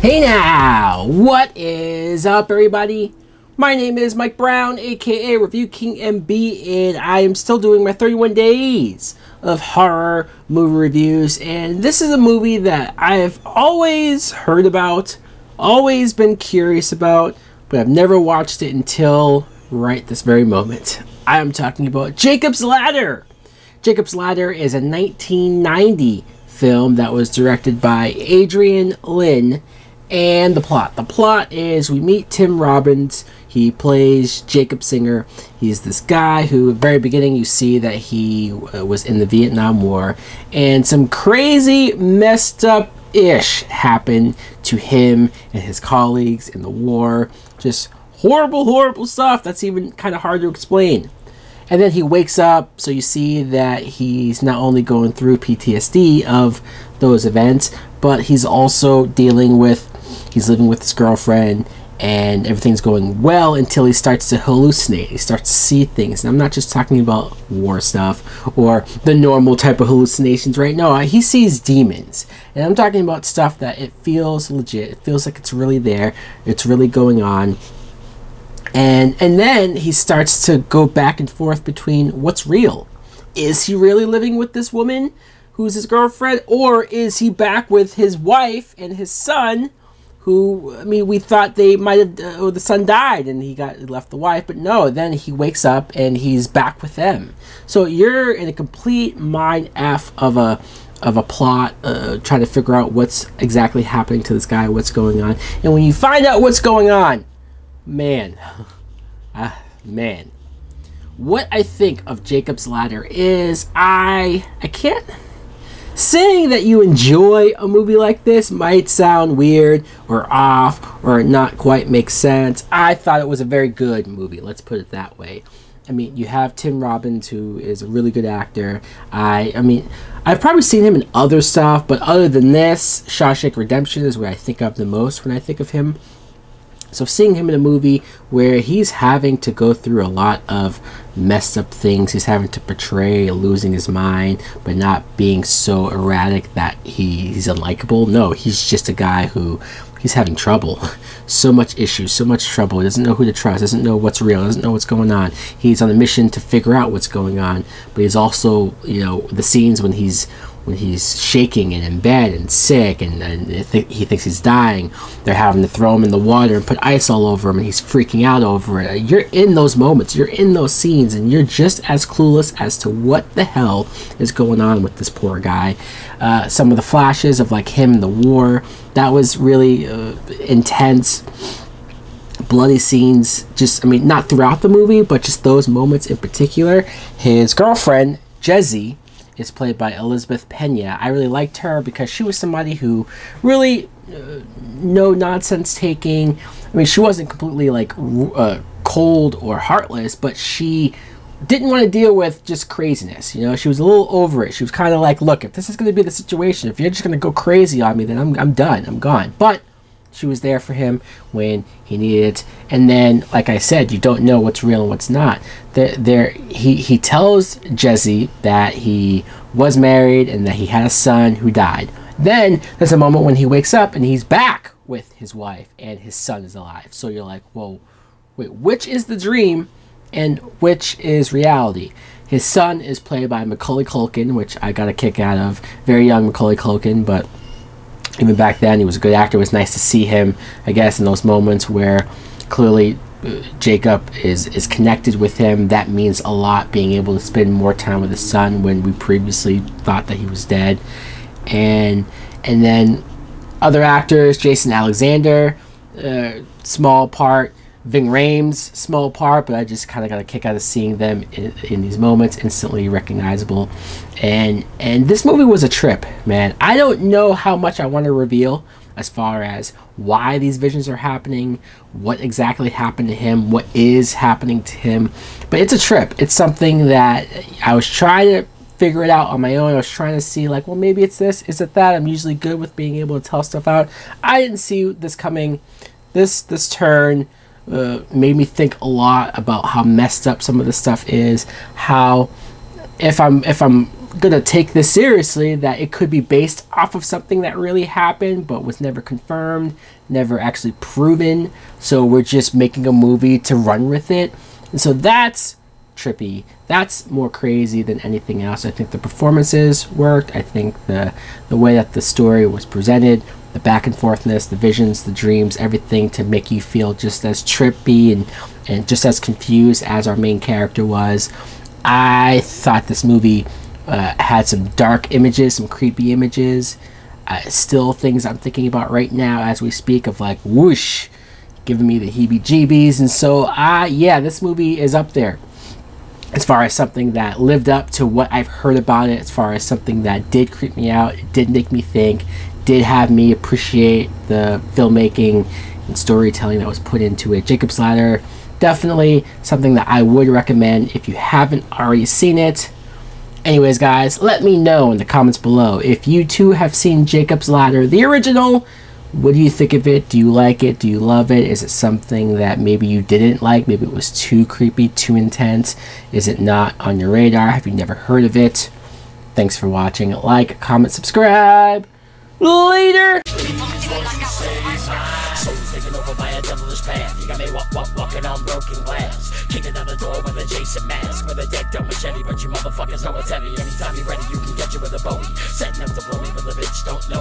Hey now, what is up everybody? My name is Mike Brown, aka Review King MB, and I am still doing my 31 days of horror movie reviews, and this is a movie that I've always heard about, always been curious about, but I've never watched it until right this very moment. I am talking about Jacob's Ladder. Jacob's Ladder is a 1990 film that was directed by Adrian Lyne. And the plot is we meet Tim Robbins. He plays Jacob Singer. He's this guy who at the very beginning you see that he was in the Vietnam War, and some crazy messed up ish happened to him and his colleagues in the war. Just horrible stuff that's even kind of hard to explain. And then he wakes up, so you see that he's not only going through PTSD of those events, but he's also dealing with, he's living with his girlfriend, and everything's going well until he starts to hallucinate. He starts to see things. And I'm not just talking about war stuff or the normal type of hallucinations, right? No, he sees demons. And I'm talking about stuff that it feels legit. It feels like it's really there. It's really going on. And then he starts to go back and forth between what's real. Is he really living with this woman who's his girlfriend? Or is he back with his wife and his son, who, I mean, we thought they might have, the son died and he left the wife, but no, then he wakes up and he's back with them. So you're in a complete mind F of a plot, trying to figure out what's exactly happening to this guy, what's going on. And when you find out what's going on, man, man, what I think of Jacob's Ladder is I can't. Saying that you enjoy a movie like this might sound weird or off or not quite make sense. I thought it was a very good movie, let's put it that way. I mean, you have Tim Robbins, who is a really good actor. I mean, I've probably seen him in other stuff, but other than this, Shawshank Redemption is what I think of the most when I think of him. So seeing him in a movie where he's having to go through a lot of messed up things, he's having to portray losing his mind, but not being so erratic that he's unlikable. No, he's just a guy who, he's having trouble. So much issues, so much trouble. He doesn't know who to trust, doesn't know what's real, doesn't know what's going on. He's on a mission to figure out what's going on, but he's also, you know, the scenes when he's shaking and in bed and sick and he thinks he's dying, they're having to throw him in the water and put ice all over him and he's freaking out over it. You're in those moments, you're in those scenes, and you're just as clueless as to what the hell is going on with this poor guy. Some of the flashes of like him in the war, that was really intense. Bloody scenes, just, I mean, not throughout the movie, but just those moments in particular. His girlfriend, Jesse, is played by Elizabeth Pena. I really liked her because she was somebody who really no nonsense taking. I mean, she wasn't completely like cold or heartless, but she didn't want to deal with just craziness. You know, she was a little over it. She was kind of like, look, if this is going to be the situation, if you're just going to go crazy on me, then I'm done. I'm gone. But she was there for him when he needed it. And then, like I said, you don't know what's real and what's not. He tells Jesse that he was married and that he had a son who died. Then there's a moment when he wakes up and he's back with his wife and his son is alive. So you're like, whoa, wait, which is the dream and which is reality? His son is played by Macaulay Culkin, which I got a kick out of. Very young Macaulay Culkin, but even back then, he was a good actor. It was nice to see him, I guess, in those moments where clearly Jacob is connected with him. That means a lot, being able to spend more time with his son when we previously thought that he was dead. And then other actors, Jason Alexander, small part. Ving Rhames, small part, but I just kind of got a kick out of seeing them in these moments, instantly recognizable. And this movie was a trip, man. I don't know how much I want to reveal as far as why these visions are happening, what exactly happened to him, what is happening to him. But it's a trip. It's something that I was trying to figure it out on my own. I was trying to see, like, well, maybe it's this, is it that? I'm usually good with being able to tell stuff out. I didn't see this coming. This turn made me think a lot about how messed up some of the stuff is. How if I'm gonna take this seriously, that it could be based off of something that really happened but was never confirmed, never actually proven. So we're just making a movie to run with it. And so that's trippy. That's more crazy than anything else. I think the performances worked. I think the way that the story was presented, the back and forthness, the visions, the dreams, everything to make you feel just as trippy and just as confused as our main character was. I thought this movie had some dark images, some creepy images, still things I'm thinking about right now as we speak, of like whoosh, giving me the heebie-jeebies. And so yeah, this movie is up there as far as something that lived up to what I've heard about it, as far as something that did creep me out, it did make me think, did have me appreciate the filmmaking and storytelling that was put into it. Jacob's Ladder, definitely something that I would recommend if you haven't already seen it. Anyways, guys, let me know in the comments below if you too have seen Jacob's Ladder, the original. What do you think of it? Do you like it? Do you love it? Is it something that maybe you didn't like? Maybe it was too creepy, too intense? Is it not on your radar? Have you never heard of it? Thanks for watching. Like, comment, subscribe. Later! You got me walking on broken glass, kicking down the door with a Jason mask, with a dead dumb machete, but you motherfuckers know it's heavy. Anytime you're ready, you can get you with a Bowie, setting up to blow me, but the bitch don't know.